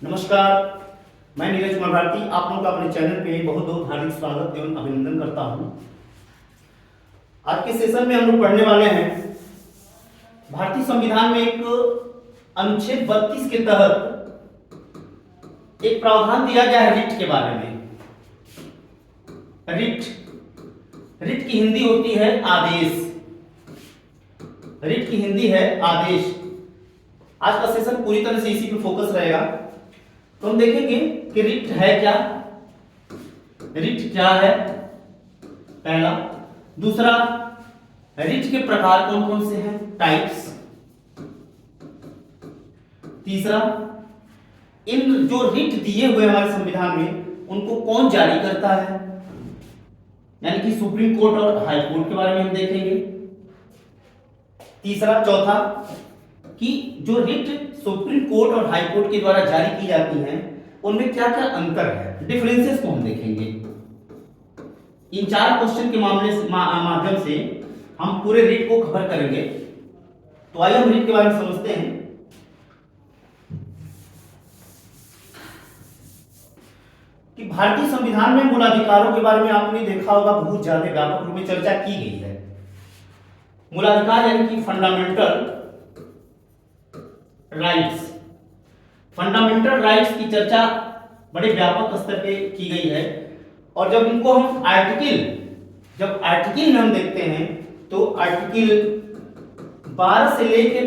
नमस्कार, मैं नीरज कुमार भारती आप लोगों का अपने चैनल पे बहुत बहुत हार्दिक स्वागत एवं अभिनंदन करता हूं। आज के सेशन में हम लोग पढ़ने वाले हैं भारतीय संविधान में एक अनुच्छेद 32 के तहत एक प्रावधान दिया गया है रिट के बारे में। रिट की हिंदी होती है आदेश। रिट की हिंदी है आदेश। आज का सेशन पूरी तरह से इसी पे फोकस रहेगा। तो हम देखेंगे कि रिट है क्या, रिट क्या है पहला। दूसरा, रिट के प्रकार कौन कौन से हैं, टाइप्स। तीसरा, इन जो रिट दिए हुए हमारे संविधान में उनको कौन जारी करता है, यानी कि सुप्रीम कोर्ट और हाई कोर्ट के बारे में हम देखेंगे। तीसरा, चौथा कि जो रिट सुप्रीम कोर्ट और हाई कोर्ट के द्वारा जारी की जाती हैं उनमें क्या क्या अंतर है, डिफरेंसेस को हम देखेंगे। इन चार क्वेश्चन के माध्यम से हम पूरे रिट को कवर करेंगे। तो आइए हम रिट के बारे में समझते हैं। कि भारतीय संविधान में मूल अधिकारों के बारे में आपने देखा होगा, बहुत ज्यादा व्यापक रूप में चर्चा की गई है। मूलाधिकार यानी कि फंडामेंटल राइट्स। फंडामेंटल राइट्स की चर्चा बड़े व्यापक स्तर पे की गई है। और जब इनको हम आर्टिकल में हम देखते हैं तो आर्टिकल 12 से लेकर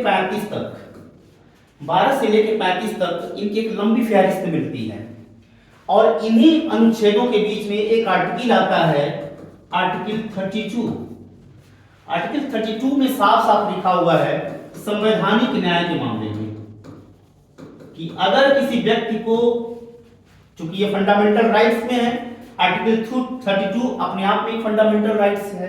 35 तक इनकी एक लंबी फहरिस्त मिलती है। और इन्हीं अनुच्छेदों के बीच में एक आर्टिकल आता है, आर्टिकल 32। आर्टिकल 32 में साफ साफ लिखा हुआ है संवैधानिक न्याय के मामले में कि अगर किसी व्यक्ति को, चूंकि ये फंडामेंटल राइट्स में है, आर्टिकल 32 अपने आप में एक फंडामेंटल राइट्स है।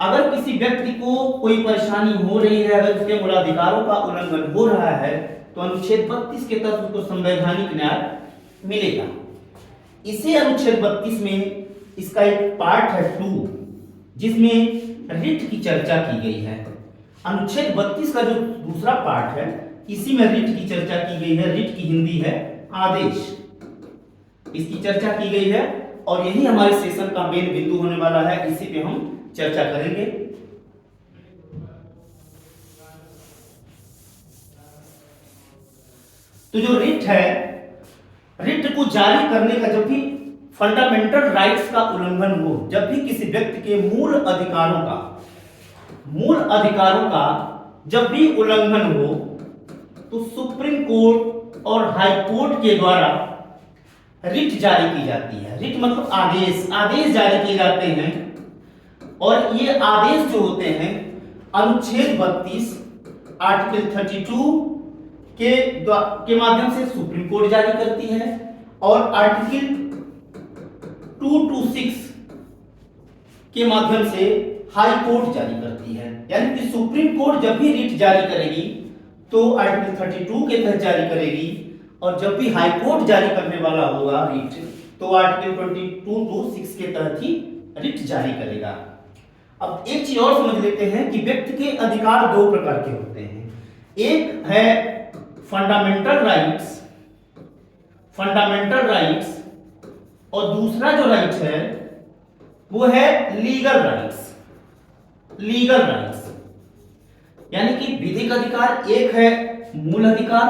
अगर किसी व्यक्ति को कोई परेशानी हो रही है, अगर उसके मूलाधिकारों का उल्लंघन हो रहा है, तो अनुच्छेद 32 के तहत उसको संवैधानिक न्याय मिलेगा। इसी अनुच्छेद 32 में इसका एक पार्ट है 2, जिसमें रिट की चर्चा की गई है। अनुच्छेद 32 का जो दूसरा पार्ट है, इसी में रिट की चर्चा की गई है। रिट की हिंदी है आदेश। इसकी चर्चा की गई है और यही हमारे सेशन का मेन बिंदु होने वाला है। इसी पे हम चर्चा करेंगे। तो जो रिट है, रिट को जारी करने का, जब भी फंडामेंटल राइट्स का उल्लंघन हो, जब भी किसी व्यक्ति के मूल अधिकारों का जब भी उल्लंघन हो, तो सुप्रीम कोर्ट और हाई कोर्ट के द्वारा रिट जारी की जाती है। रिट मतलब आदेश जारी किए जाते हैं। और ये आदेश जो होते हैं अनुच्छेद 32 आर्टिकल 32 के माध्यम से सुप्रीम कोर्ट जारी करती है और आर्टिकल 226 के माध्यम से हाई कोर्ट जारी करती है। यानी कि सुप्रीम कोर्ट जब भी रिट जारी करेगी तो आर्टिकल 32 के तहत जारी करेगी, और जब भी हाई कोर्ट जारी करने वाला होगा रिट, तो आर्टिकल 226 के तहत ही रिट जारी करेगा। अब एक चीज और समझ लेते हैं कि व्यक्ति के अधिकार दो प्रकार के होते हैं। एक है फंडामेंटल राइट्स और दूसरा जो राइट है वो है लीगल राइट्स। यानी कि विधिक अधिकार एक है मूलाधिकार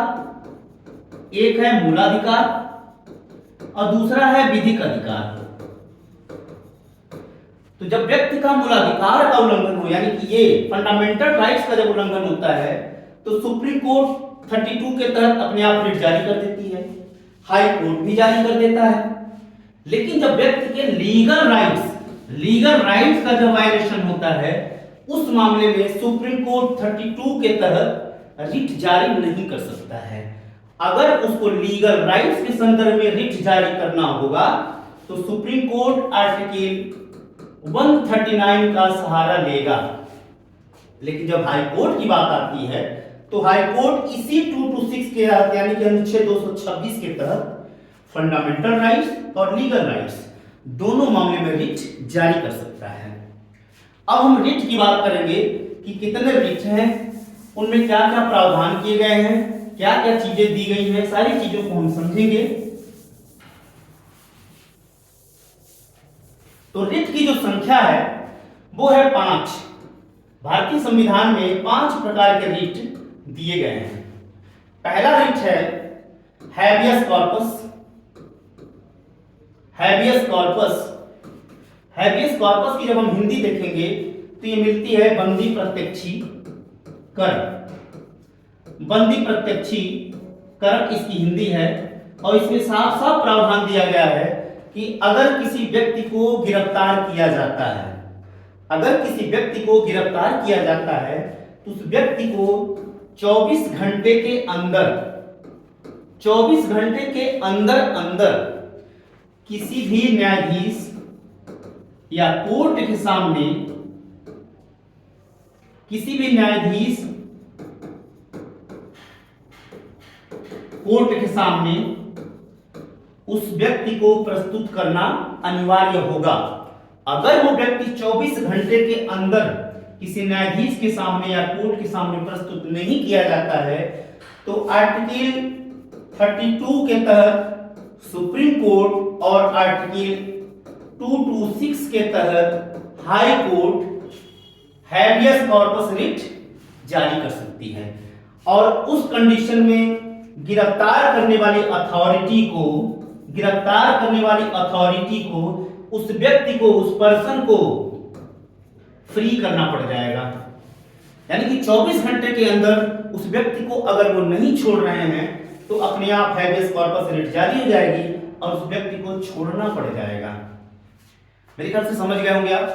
और दूसरा है विधिक अधिकार। तो जब व्यक्ति का मूलाधिकार का उल्लंघन हो, यानी कि ये फंडामेंटल राइट्स का जब उल्लंघन होता है, तो सुप्रीम कोर्ट 32 के तहत अपने आप रिट जारी कर देती है, हाई कोर्ट भी जारी कर देता है। लेकिन जब व्यक्ति के लीगल राइट्स का जब वायलेशन होता है, उस मामले में सुप्रीम कोर्ट 32 के तहत रिट जारी नहीं कर सकता है। अगर उसको लीगल राइट्स के संदर्भ में रिट जारी करना होगा तो सुप्रीम कोर्ट आर्टिकल 139 का सहारा लेगा। लेकिन जब हाई कोर्ट की बात आती है तो हाई कोर्ट इसी 226 के तहत, यानी कि अनुच्छेद 226 के तहत फंडामेंटल राइट्स और लीगल राइट्स दोनों मामले में रिट जारी कर सकता है। अब हम रिट की बात करेंगे कि कितने रिट हैं, उनमें क्या क्या प्रावधान किए गए हैं, क्या क्या चीजें दी गई हैं, सारी चीजों को हम समझेंगे। तो रिट की जो संख्या है वो है 5। भारतीय संविधान में 5 प्रकार के रिट दिए गए हैं। पहला रिट है habeas corpus. Habeas corpus, habeas corpus की जब हम हिंदी देखेंगे तो ये मिलती है बंदी प्रत्यक्षीकरण। बंदी प्रत्यक्षीकरण इसकी हिंदी है और इसमें साफ साफ प्रावधान दिया गया है कि अगर किसी व्यक्ति को गिरफ्तार किया जाता है, अगर किसी व्यक्ति को गिरफ्तार किया जाता है तो उस व्यक्ति को 24 घंटे के अंदर, 24 घंटे के अंदर अंदर किसी भी न्यायाधीश या कोर्ट के सामने, किसी भी न्यायाधीश कोर्ट के सामने उस व्यक्ति को प्रस्तुत करना अनिवार्य होगा। अगर वो व्यक्ति 24 घंटे के अंदर किसी न्यायाधीश के सामने या कोर्ट के सामने प्रस्तुत नहीं किया जाता है तो आर्टिकल 32 के तहत सुप्रीम कोर्ट और आर्टिकल 226 के तहत high court habeas corpus writ जारी कर सकती है। और उस कंडीशन में गिरफ्तार करने वाली अथॉरिटी को, गिरफ्तार करने वाली अथॉरिटी को उस व्यक्ति को, उस पर्सन को फ्री करना पड़ जाएगा। यानी कि 24 घंटे के अंदर उस व्यक्ति को अगर वो नहीं छोड़ रहे हैं तो अपने आप हैबियस कॉर्पस रिट जारी हो जाएगी और उस व्यक्ति को छोड़ना पड़ जाएगा। मेरे ख्याल से समझ गए होंगे आप।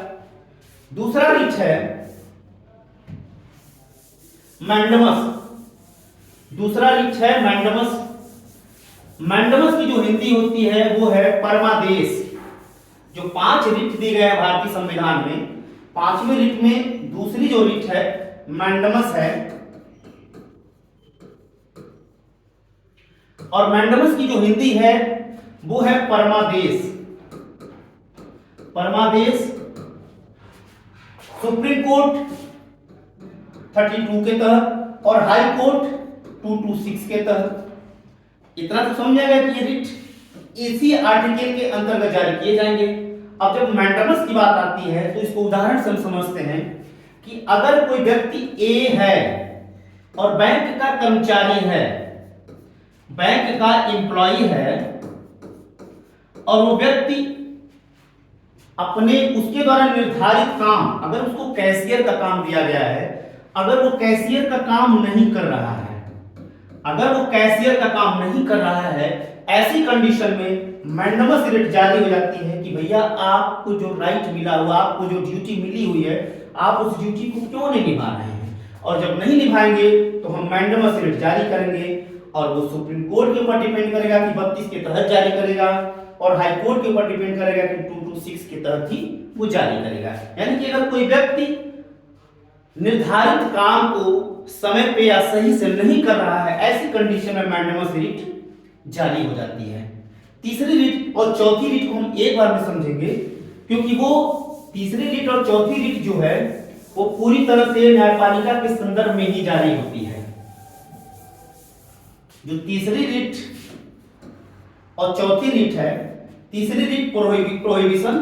दूसरा रिट है मैंडमस। दूसरा रिट है मैंडमस। मैंडमस की जो हिंदी होती है वो है परमादेश। जो 5 रिट दी गए हैं भारतीय संविधान में, 5वें रिट में दूसरी जो रिट है मैंडमस है। और मैंडमस की जो हिंदी है वो है परमादेश। परमादेश सुप्रीम कोर्ट 32 के तहत और हाई कोर्ट 226 के तहत। इतना तो समझ आएगा कि ये रिट इसी आर्टिकल के अंतर्गत जारी किए जाएंगे। अब जब मैंडमस की बात आती है तो इसको उदाहरण से हम समझते हैं कि अगर कोई व्यक्ति ए है और बैंक का कर्मचारी है, बैंक का एम्प्लॉय है और वो व्यक्ति अपने उसके द्वारा निर्धारित काम, अगर उसको कैशियर का काम दिया गया है, अगर वो कैशियर का काम नहीं कर रहा है, अगर वो कैशियर का काम नहीं कर रहा है, ऐसी कंडीशन में मैंडमस रिट जारी हो जाती है कि भैया आपको जो राइट मिला हुआ, आपको जो ड्यूटी मिली हुई है, आप उस ड्यूटी को क्यों नहीं निभा रहे हैं। और जब नहीं निभाएंगे तो हम मैंडमस रिट जारी करेंगे और वो सुप्रीम कोर्ट के ऊपर डिपेंड करेगा कि 32 के तहत जारी करेगा और हाई कोर्ट के ऊपर डिपेंड करेगा कि 226 के तहत ही वो जारी करेगा। यानी कि अगर कोई व्यक्ति निर्धारित काम को समय पे या सही से नहीं कर रहा है, ऐसी कंडीशन में मैंडमस रिट जारी हो जाती है। तीसरी रिट और चौथी रिट को हम एक बार में समझेंगे क्योंकि वो तीसरी रिट और चौथी रिट जो है वो पूरी तरह से न्यायपालिका के संदर्भ में ही जारी होती है। जो तीसरी रिट और चौथी रिट है, तीसरी रिट प्रोहिबिशन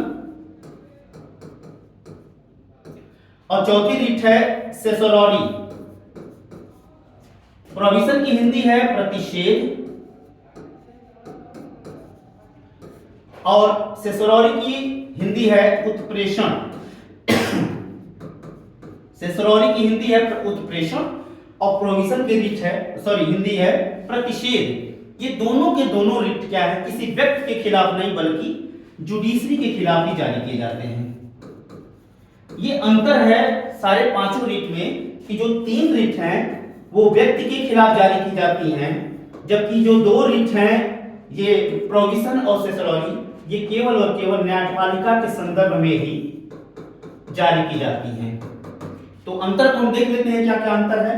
और चौथी रिट है सेसोरी। प्रोहिबिशन की हिंदी है प्रतिषेध और सेसोरी की हिंदी है उत्प्रेषण। सेसोरी की हिंदी है उत्प्रेषण और प्रोहिबिशन की रिट है, हिंदी है प्रतिषेध। ये दोनों के दोनों रिट क्या है, किसी व्यक्ति के खिलाफ नहीं बल्कि जुडिशरी के खिलाफ ही जारी किए जाते हैं। ये अंतर है सारे पांचों रिट में कि जो 3 रिट हैं वो व्यक्ति के खिलाफ जारी की जाती हैं, जबकि जो 2 रिट हैं ये प्रोहिबिशन और सेसोरी ये केवल और केवल न्यायपालिका के संदर्भ में ही जारी की जाती हैं। तो अंतर को हम देख लेते हैं, क्या क्या अंतर है।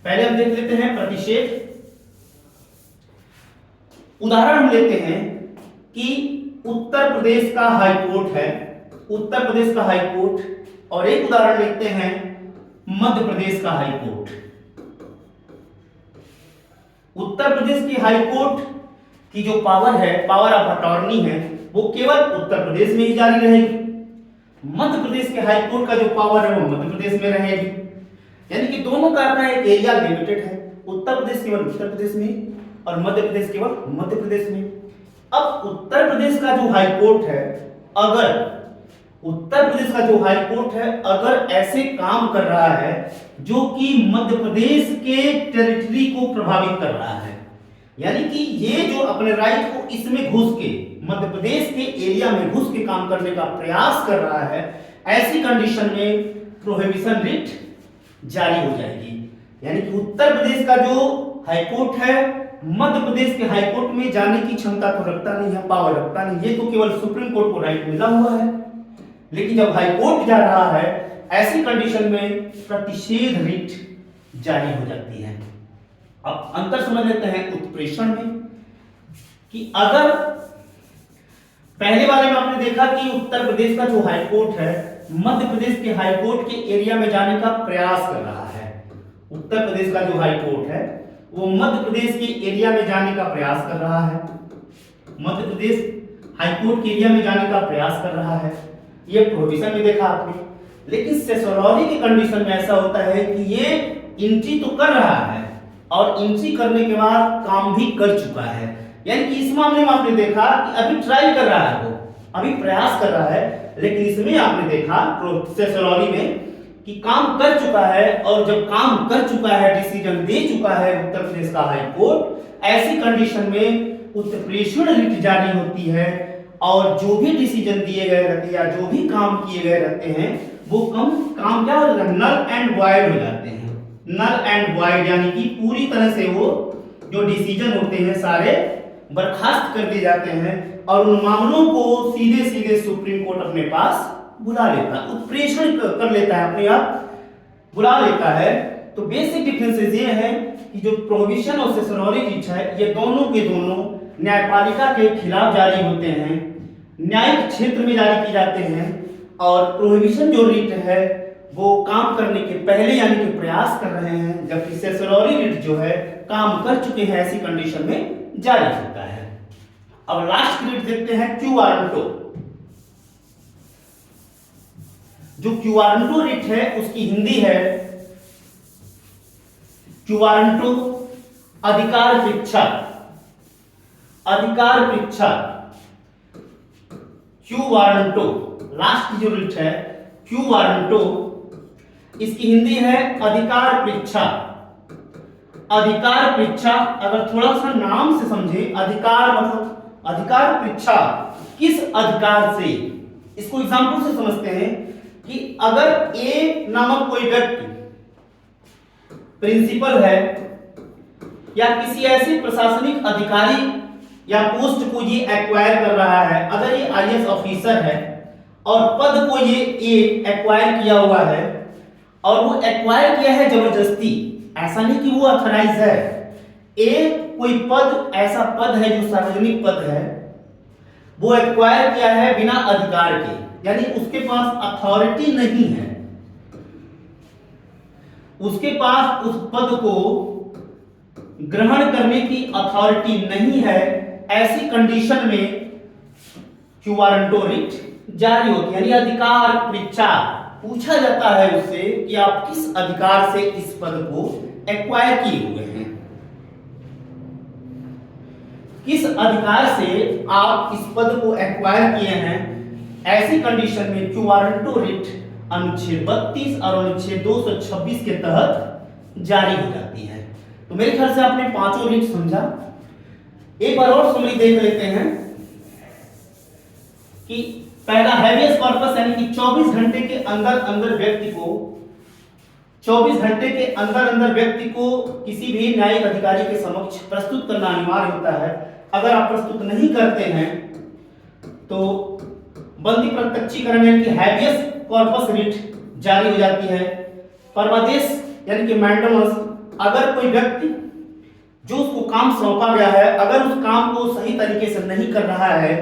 पहले हम देख लेते हैं प्रतिषेध। उदाहरण हम लेते हैं कि उत्तर प्रदेश का हाई कोर्ट है, उत्तर प्रदेश का हाई कोर्ट, और एक उदाहरण लेते हैं मध्य प्रदेश का हाई कोर्ट। उत्तर प्रदेश की हाई कोर्ट की जो पावर है, पावर ऑफ अटॉर्नी है, वो केवल उत्तर प्रदेश में ही जारी रहेगी। मध्य प्रदेश के हाई कोर्ट का जो पावर है वो मध्य प्रदेश में रहेगी। यानी कि दोनों का अपना एक एरिया लिमिटेड है, उत्तर प्रदेश केवल उत्तर प्रदेश में और मध्य प्रदेश केवल मध्य प्रदेश में। अब उत्तर प्रदेश का जो हाई कोर्ट है, अगर उत्तर प्रदेश का जो हाई कोर्ट है अगर ऐसे काम कर रहा है जो कि मध्य प्रदेश के टेरिटरी को प्रभावित कर रहा है, यानी कि ये जो अपने राइट को इसमें घुस के मध्य प्रदेश के एरिया में घुस के काम करने का प्रयास कर रहा है, ऐसी कंडीशन में प्रोहिबिशन रिट जारी हो जाएगी। यानी कि उत्तर प्रदेश का जो हाई कोर्ट है मध्य प्रदेश के हाई कोर्ट में जाने की क्षमता तो रखता नहीं है, पावर रखता नहीं, ये तो केवल सुप्रीम कोर्ट को राइट मिला हुआ है। लेकिन जब हाई कोर्ट जा रहा है ऐसी कंडीशन में प्रतिषेध रिट जारी हो जाती है। अब अंतर समझ लेते हैं उत्प्रेषण में कि अगर पहले वाले में आपने देखा कि उत्तर प्रदेश का जो हाई कोर्ट है मध्य प्रदेश के हाई कोर्ट के एरिया में जाने का प्रयास कर रहा है, उत्तर प्रदेश का जो हाई कोर्ट है वो मध्य प्रदेश के एरिया में जाने का प्रयास कर रहा है, मध्य प्रदेश हाई कोर्ट के एरिया में जाने का प्रयास कर रहा है, ये प्रोविजन में देखा आपने। लेकिन सेसोलॉजी की कंडीशन में ऐसा होता है कि ये एंट्री तो कर रहा है और एंट्री करने के बाद काम भी कर चुका है। यानी कि इस मामले में आपने देखा कि अभी ट्राई कर रहा है, वो अभी प्रयास कर रहा है, लेकिन इसमें आपने देखा सेसोलॉजी में कि काम कर चुका है, और जब काम कर चुका है डिसीजन दे चुका है उत्तर प्रदेश का हाई कोर्ट, ऐसी कंडीशन में उत्प्रेषण रिट जारी होती है और जो भी डिसीजन दिए गए रहते हैं या जो भी काम किए गए रहते हैं वो काम क्या हो जाता है, नल एंड वॉइड हो जाते हैं। नल एंड वॉइड यानी कि पूरी तरह से वो जो डिसीजन होते हैं सारे बर्खास्त कर दिए जाते हैं और उन मामलों को सीधे सीधे सुप्रीम कोर्ट अपने पास बुला लेता है, उत्प्रेषण कर लेता है, अपने आप बुला लेता है। तो बेसिक डिफरेंसेस ये है कि जो प्रोहिबिशन और सेसोलॉजी रिट है ये दोनों के दोनों न्यायपालिका के खिलाफ जारी होते हैं, न्यायिक क्षेत्र में जारी किए जाते हैं, और प्रोहिबिशन जो रिट है वो काम करने के पहले यानी कि प्रयास कर रहे हैं, जबकि सेसोलॉजी रिट जो है काम कर चुके हैं, ऐसी कंडीशन में जारी होता है। अब लास्ट रिट देखते हैं क्यू वारंटो। जो क्यू वारंटो रिट है उसकी हिंदी है क्यू वारंटो अधिकार परीक्षा, अधिकार परीक्षा क्यू वारंटो। लास्ट जो रिट है क्यू वारंटो, इसकी हिंदी है अधिकार परीक्षा। अधिकार परीक्षा अगर थोड़ा सा नाम से समझे, अधिकार मतलब अधिकार परीक्षा किस अधिकार से, इसको एग्जांपल से समझते हैं कि अगर ए नामक कोई व्यक्ति प्रिंसिपल है या किसी ऐसे प्रशासनिक अधिकारी या पोस्ट को ये एक्वायर कर रहा है, अगर ये आईएएस ऑफिसर है और पद को ये एक्वायर किया हुआ है और वो एक्वायर किया है जबरदस्ती, ऐसा नहीं कि वो ऑथराइज है, ए कोई पद ऐसा पद है जो सार्वजनिक पद है, वो एक्वायर किया है बिना अधिकार के, यानी उसके पास अथॉरिटी नहीं है, उसके पास उस पद को ग्रहण करने की अथॉरिटी नहीं है, ऐसी कंडीशन में क्यू वारंटो रिट जारी होती है। यानी अधिकार परीक्षा पूछा जाता है उससे कि आप किस अधिकार से इस पद को एक्वायर किए हुए हैं, किस अधिकार से आप इस पद को एक्वायर किए हैं। ऐसी कंडीशन में क्यू वारंटो रिट अनुच्छेद 32 और अनुच्छेद 226 के तहत जारी हो जाती है। तो मेरे ख्याल से आपने पांचों रिट समझा। एक बार और समरी देख लेते हैं कि पहला हैबियस कॉर्पस यानी कि 24 घंटे के अंदर अंदर व्यक्ति को 24 घंटे के अंदर अंदर व्यक्ति को किसी भी न्यायिक अधिकारी के समक्ष प्रस्तुत करना अनिवार्य होता है। अगर आप प्रस्तुत नहीं करते हैं तो बंदी प्रत्यक्षीकरण यानी कि हैबियस कॉर्पस रिट जारी हो जाती है। परमादेश यानी कि मैंडमस, अगर कोई व्यक्ति जो उसको काम सौंपा गया है अगर उस काम को सही तरीके से नहीं कर रहा है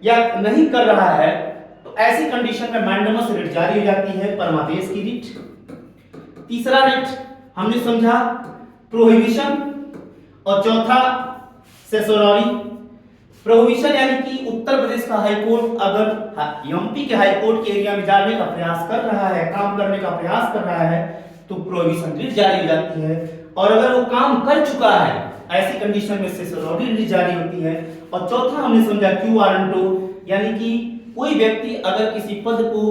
या नहीं कर रहा है तो ऐसी कंडीशन में मैंडमस रिट जारी हो जाती है, परमादेश की रिट। तीसरा रिट हमने समझा प्रोहिबिशन, और चौथा सेसोलरी। प्रोहिबिशन यानी कि उत्तर प्रदेश का हाई कोर्ट अगर एमपी के हाई कोर्ट के एरिया में जाने का प्रयास कर रहा है, काम करने का प्रयास कर रहा है, तो प्रोहिबिशन रिट जारी हो जाती है। और अगर वो काम कर चुका है, ऐसी कंडीशन में सेसोलरी रिट जारी होती है। और चौथा हमने समझा क्यू वारंटो, यानी कि कोई व्यक्ति अगर किसी पद को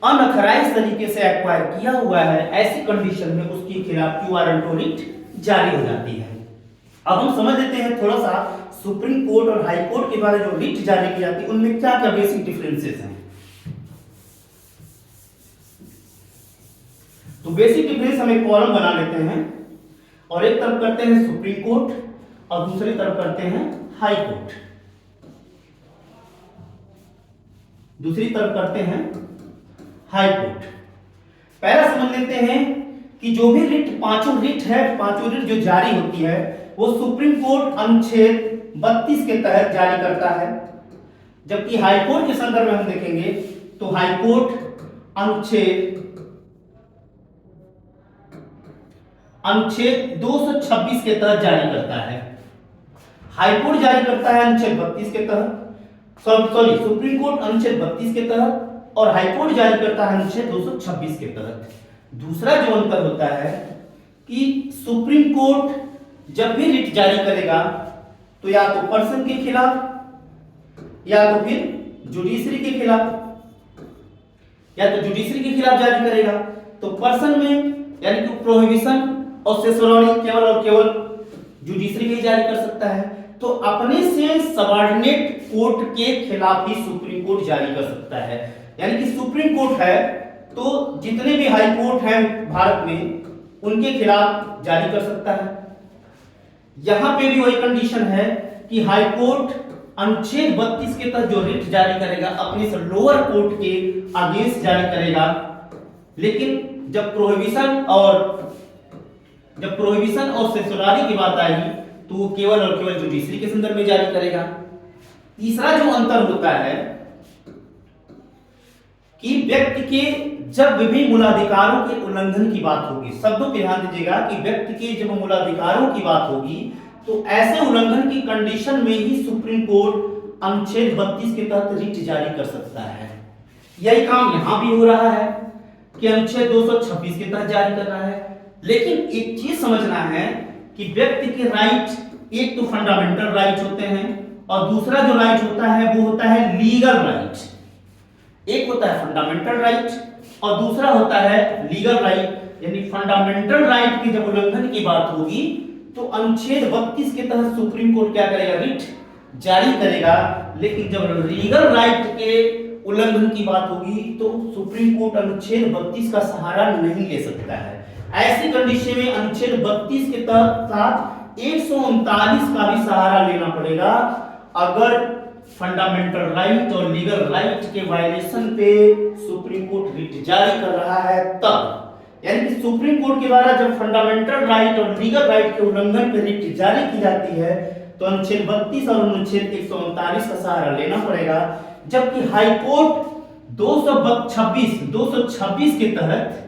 अनऑथराइज्ड तरीके से एक्वायर किया हुआ है, ऐसी कंडीशन में उसके खिलाफ क्यू वारंटो रिट जारी हो जाती है। अब हम समझ लेते हैं थोड़ा सा सुप्रीम कोर्ट और हाई कोर्ट के द्वारा जो रिट जारी की जाती है उनमें क्या क्या बेसिक डिफरेंसेस हैं। तो बेसिक डिफरेंस हम एक कॉलम बना लेते हैं और एक तरफ करते हैं सुप्रीम कोर्ट और दूसरी तरफ करते हैं हाई कोर्ट, दूसरी तरफ करते हैं हाई कोर्ट। पहला समझ लेते हैं कि जो भी रिट, पांचों रिट है, पांचों रिट जो जारी होती है वो सुप्रीम कोर्ट अनुच्छेद 32 के तहत जारी करता है, जबकि हाई कोर्ट के संदर्भ में हम देखेंगे तो हाई कोर्ट अनुच्छेद 226 के तहत जारी करता है। हाई कोर्ट जारी करता है अनुच्छेद 32 के तहत, सुप्रीम कोर्ट अनुच्छेद 32 के तहत, और हाई कोर्ट जारी करता है अनुच्छेद 226 के तहत। दूसरा जो अंतर होता है कि सुप्रीम कोर्ट जब भी रिट जारी करेगा तो या तो पर्सन के खिलाफ या तो फिर जुडिशरी के खिलाफ, या तो जुडिशरी के खिलाफ जारी करेगा। तो पर्सन में यानी कि प्रोहिबिशन और सेसोलरी केवल और केवल जुडिशरी में जारी कर सकता है। तो अपने से सबऑर्डिनेट कोर्ट के खिलाफ ही सुप्रीम कोर्ट जारी कर सकता है। यानी कि सुप्रीम कोर्ट है तो जितने भी हाई कोर्ट हैं भारत में उनके खिलाफ जारी कर सकता है। यहां पे भी वही कंडीशन है कि हाई कोर्ट अनुच्छेद 32 के तहत जो रिट जारी करेगा अपने से लोअर कोर्ट के अगेंस्ट जारी करेगा, लेकिन जब प्रोहिबिशन और सेसोलरी की बात आई तो वो केवल और केवल जुडिशरी के संदर्भ में जारी करेगा। तीसरा जो अंतर होता है कि व्यक्ति के जब विभिन्न मूलाधिकारों के उल्लंघन की बात होगी, शब्दों पे ध्यान दीजिएगा कि व्यक्ति के जब मूलाधिकारों की बात होगी तो ऐसे उल्लंघन की कंडीशन में ही सुप्रीम कोर्ट अनुच्छेद 32 के तहत रिट जारी कर सकता है। यही काम यहां भी हो रहा है कि अनुच्छेद 226 के तहत जारी कर रहा है। लेकिन एक चीज समझना है कि व्यक्ति के राइट, एक तो फंडामेंटल राइट होते हैं और दूसरा जो राइट होता है वो होता है लीगल राइट। एक होता है फंडामेंटल राइट और दूसरा होता है लीगल राइट। यानी फंडामेंटल राइट की जब उल्लंघन की बात होगी तो अनुच्छेद 32 के तहत सुप्रीम कोर्ट क्या करेगा, रिट जारी करेगा। लेकिन जब लीगल राइट के उल्लंघन की बात होगी तो सुप्रीम कोर्ट अनुच्छेद 32 का सहारा नहीं ले सकता है। ऐसी कंडीशन में अनुच्छेद 32 के तहत 139 का भी सहारा लेना पड़ेगा अगर फंडामेंटल राइट और लीगल राइट के वायलेशन पे सुप्रीम कोर्ट रिट जारी कर रहा है तब। यानी कि सुप्रीम कोर्ट के द्वारा जब फंडामेंटल राइट और लीगल राइट के उल्लंघन पे रिट जारी की जाती है तो अनुच्छेद 32 और अनुच्छेद 139 का सहारा लेना पड़ेगा, जबकि हाई कोर्ट 226 के तहत,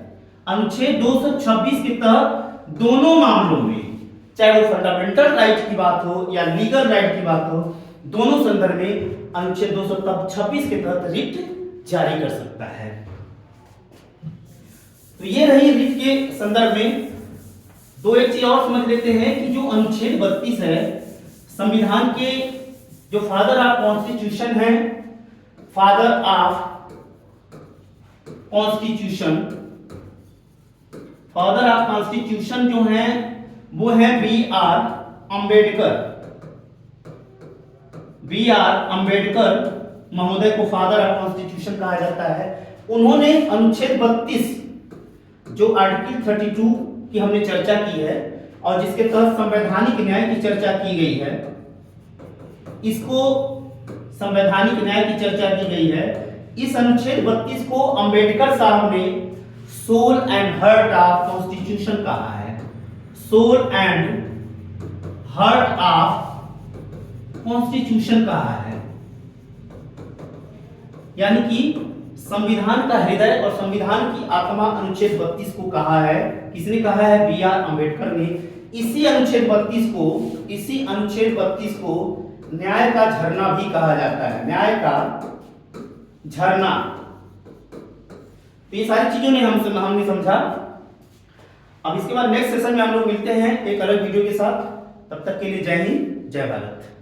अनुच्छेद 226 के तहत दोनों मामलों में, चाहे वो फंडामेंटल राइट की बात हो या लीगल राइट की बात हो, दोनों संदर्भ में अनुच्छेद 226 के तहत रिट जारी कर सकता है। तो ये रही रिट के संदर्भ में। दो एक चीज और समझ लेते हैं कि जो अनुच्छेद 32 है, संविधान के जो फादर ऑफ कॉन्स्टिट्यूशन है, फादर ऑफ कॉन्स्टिट्यूशन जो है वो है बी आर अम्बेडकर महोदय को फादर ऑफ कॉन्स्टिट्यूशन कहा जाता है। उन्होंने अनुच्छेद 32 जो आर्टिकल 32 की हमने चर्चा की है और जिसके तहत संवैधानिक न्याय की चर्चा की गई है, इसको संवैधानिक न्याय की चर्चा की गई है। इस अनुच्छेद 32 को अंबेडकर साहब ने soul and heart of constitution कहा है। Soul and heart of constitution कहा है, यानी कि संविधान का हृदय और संविधान की आत्मा अनुच्छेद 32 को कहा है, किसने कहा है? बी आर अम्बेडकर ने। इसी अनुच्छेद 32 को न्याय का झरना भी कहा जाता है, न्याय का झरना। तो ये सारी चीजों ने हमने समझा। अब इसके बाद नेक्स्ट सेशन में हम लोग मिलते हैं एक अलग वीडियो के साथ। तब तक के लिए जय हिंद, जय भारत।